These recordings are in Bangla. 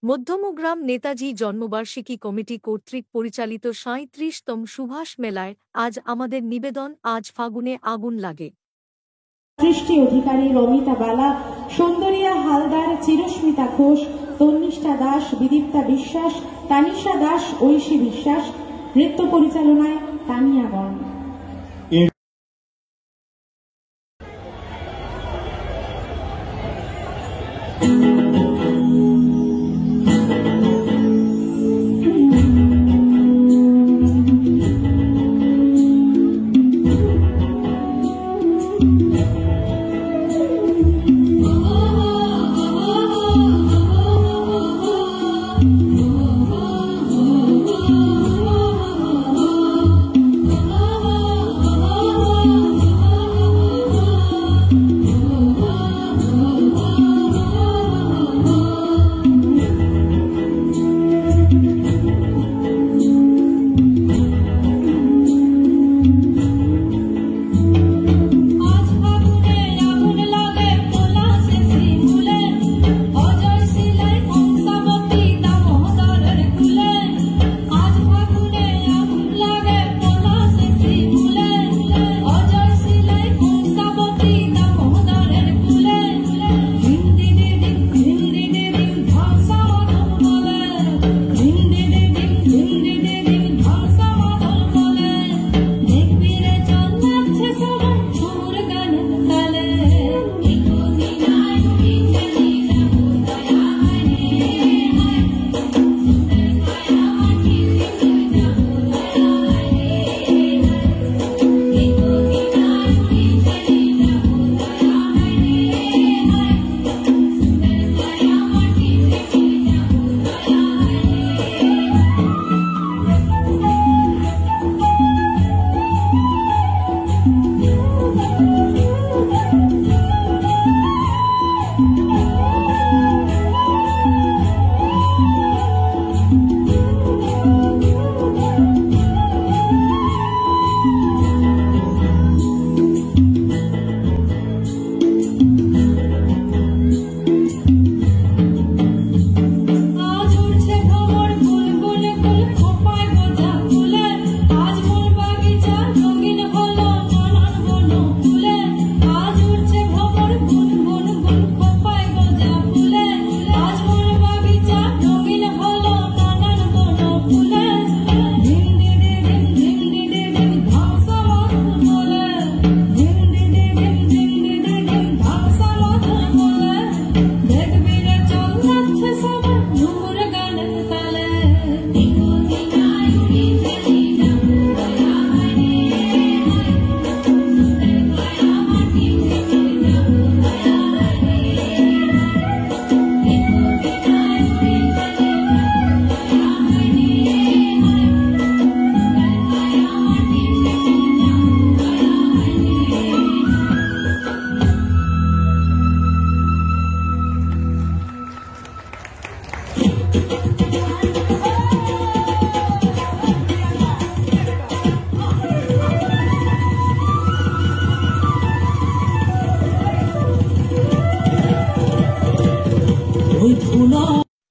মধ্যমগ্রাম নেতাজি জন্মবার্ষিকী কমিটি কর্তৃক পরিচালিত ৩৭তম সুভাষ মেলায় আজ আমাদের নিবেদন আজ ফাগুনে আগুন লাগে। সৃষ্টি অধিকারী, রমিতা বালা, সুন্দরিয়া হালদার, চিরস্মিতা ঘোষ, তন্নিষ্ঠা দাস, বিদীপ্তা বিশ্বাস, তানিশা দাস, ঐশী বিশ্বাস। নৃত্য পরিচালনায় তানিয়া বর্ণ।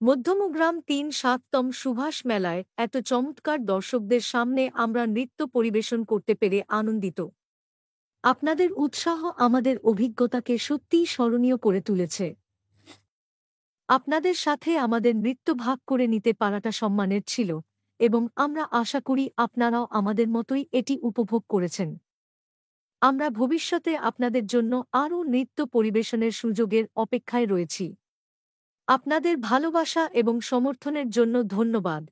মধ্যমগ্রাম ৩৭তম সুভাষ মেলায় এত চমৎকার দর্শকদের সামনে আমরা নৃত্য পরিবেশন করতে পেরে আনন্দিত। আপনাদের উৎসাহ আমাদের অভিজ্ঞতাকে সত্যিই স্মরণীয় করে তুলেছে। আপনাদের সাথে আমাদের নৃত্য ভাগ করে নিতে পারাটা সম্মানের ছিল এবং আমরা আশা করি আপনারাও আমাদের মতোই এটি উপভোগ করেছেন। আমরা ভবিষ্যতে আপনাদের জন্য আরও নৃত্য পরিবেশনের সুযোগের অপেক্ষায় রয়েছি। আপনাদের ভালোবাসা এবং সমর্থনের জন্য ধন্যবাদ।